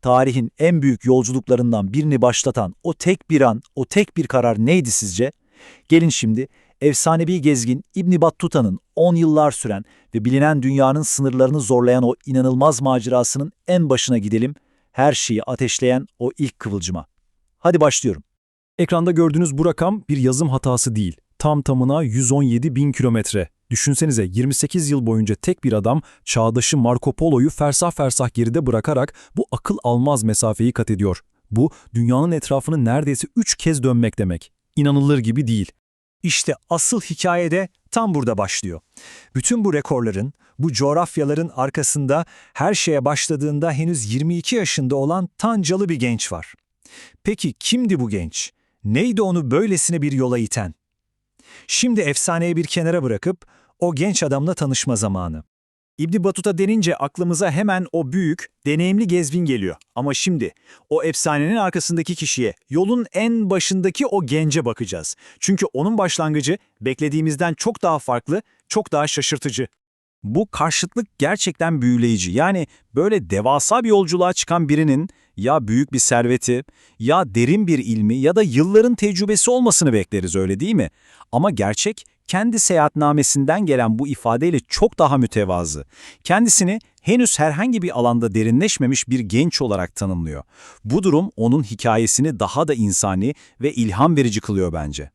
Tarihin en büyük yolculuklarından birini başlatan o tek bir an, o tek bir karar neydi sizce? Gelin şimdi efsanevi gezgin İbn Battuta'nın 10 yıllar süren ve bilinen dünyanın sınırlarını zorlayan o inanılmaz macerasının en başına gidelim. Her şeyi ateşleyen o ilk kıvılcıma. Hadi başlıyorum. Ekranda gördüğünüz bu rakam bir yazım hatası değil. Tam tamına 117 bin kilometre. Düşünsenize 28 yıl boyunca tek bir adam çağdaşı Marco Polo'yu fersah fersah geride bırakarak bu akıl almaz mesafeyi kat ediyor. Bu dünyanın etrafını neredeyse 3 kez dönmek demek. İnanılır gibi değil. İşte asıl hikaye de tam burada başlıyor. Bütün bu rekorların, bu coğrafyaların arkasında her şeye başladığında henüz 22 yaşında olan Tancalı bir genç var. Peki kimdi bu genç? Neydi onu böylesine bir yola iten? Şimdi efsaneyi bir kenara bırakıp o genç adamla tanışma zamanı. İbn Battuta denince aklımıza hemen o büyük, deneyimli gezgin geliyor. Ama şimdi o efsanenin arkasındaki kişiye, yolun en başındaki o gence bakacağız. Çünkü onun başlangıcı beklediğimizden çok daha farklı, çok daha şaşırtıcı. Bu karşıtlık gerçekten büyüleyici. Yani böyle devasa bir yolculuğa çıkan birinin ya büyük bir serveti, ya derin bir ilmi ya da yılların tecrübesi olmasını bekleriz, öyle değil mi? Ama gerçek kendi seyahatnamesinden gelen bu ifadeyle çok daha mütevazı. Kendisini henüz herhangi bir alanda derinleşmemiş bir genç olarak tanımlıyor. Bu durum onun hikayesini daha da insani ve ilham verici kılıyor bence.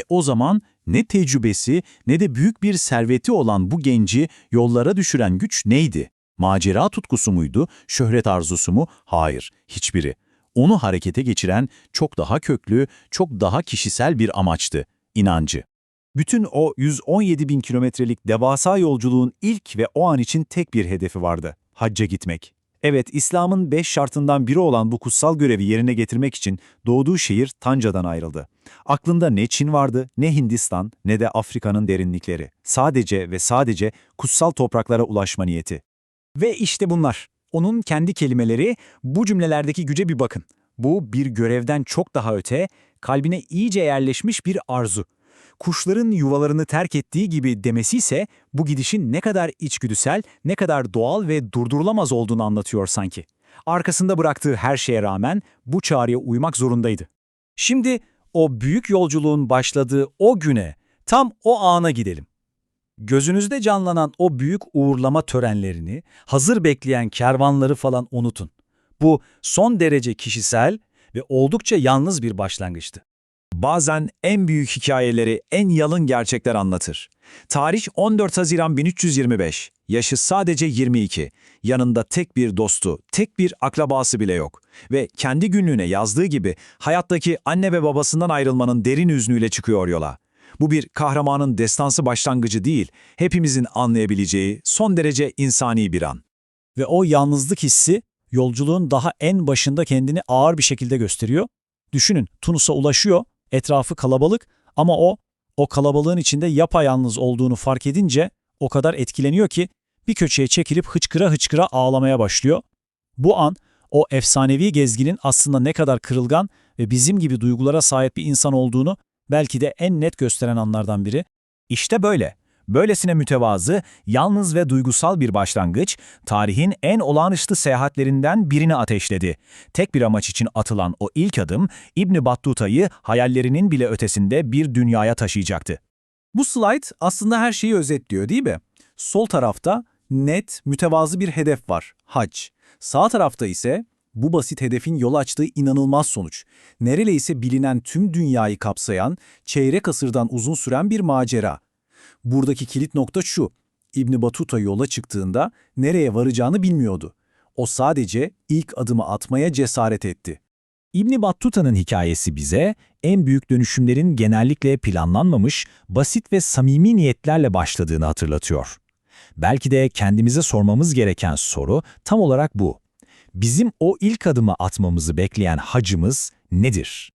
O zaman ne tecrübesi ne de büyük bir serveti olan bu genci yollara düşüren güç neydi? Macera tutkusu muydu, şöhret arzusu mu? Hayır, hiçbiri. Onu harekete geçiren çok daha köklü, çok daha kişisel bir amaçtı, inancı. Bütün o 117 bin kilometrelik devasa yolculuğun ilk ve o an için tek bir hedefi vardı: hacca gitmek. Evet, İslam'ın 5 şartından biri olan bu kutsal görevi yerine getirmek için doğduğu şehir Tanca'dan ayrıldı. Aklında ne Çin vardı, ne Hindistan, ne de Afrika'nın derinlikleri. Sadece ve sadece kutsal topraklara ulaşma niyeti. Ve işte bunlar. Onun kendi kelimeleri, bu cümlelerdeki güce bir bakın. Bu bir görevden çok daha öte, kalbine iyice yerleşmiş bir arzu. Kuşların yuvalarını terk ettiği gibi demesi ise bu gidişin ne kadar içgüdüsel, ne kadar doğal ve durdurulamaz olduğunu anlatıyor sanki. Arkasında bıraktığı her şeye rağmen bu çağrıya uymak zorundaydı. Şimdi o büyük yolculuğun başladığı o güne, tam o ana gidelim. Gözünüzde canlanan o büyük uğurlama törenlerini, hazır bekleyen kervanları falan unutun. Bu son derece kişisel ve oldukça yalnız bir başlangıçtı. Bazen en büyük hikayeleri en yalın gerçekler anlatır. Tarih 14 Haziran 1325. Yaşı sadece 22. Yanında tek bir dostu, tek bir akrabası bile yok. Ve kendi günlüğüne yazdığı gibi hayattaki anne ve babasından ayrılmanın derin hüznüyle çıkıyor yola. Bu bir kahramanın destansı başlangıcı değil, hepimizin anlayabileceği son derece insani bir an. Ve o yalnızlık hissi yolculuğun daha en başında kendini ağır bir şekilde gösteriyor. Düşünün, Tunus'a ulaşıyor, etrafı kalabalık ama o kalabalığın içinde yapayalnız olduğunu fark edince o kadar etkileniyor ki bir köşeye çekilip hıçkıra hıçkıra ağlamaya başlıyor. Bu an o efsanevi gezginin aslında ne kadar kırılgan ve bizim gibi duygulara sahip bir insan olduğunu belki de en net gösteren anlardan biri. İşte böyle. Böylesine mütevazı, yalnız ve duygusal bir başlangıç, tarihin en olağanüstü seyahatlerinden birini ateşledi. Tek bir amaç için atılan o ilk adım, İbn Battuta'yı hayallerinin bile ötesinde bir dünyaya taşıyacaktı. Bu slide aslında her şeyi özetliyor, değil mi? Sol tarafta net, mütevazı bir hedef var, hac. Sağ tarafta ise bu basit hedefin yol açtığı inanılmaz sonuç. Neredeyse bilinen tüm dünyayı kapsayan, çeyrek asırdan uzun süren bir macera. Buradaki kilit nokta şu: İbn Battuta yola çıktığında nereye varacağını bilmiyordu. O sadece ilk adımı atmaya cesaret etti. İbn Battuta'nın hikayesi bize en büyük dönüşümlerin genellikle planlanmamış, basit ve samimi niyetlerle başladığını hatırlatıyor. Belki de kendimize sormamız gereken soru tam olarak bu: bizim o ilk adımı atmamızı bekleyen hacımız nedir?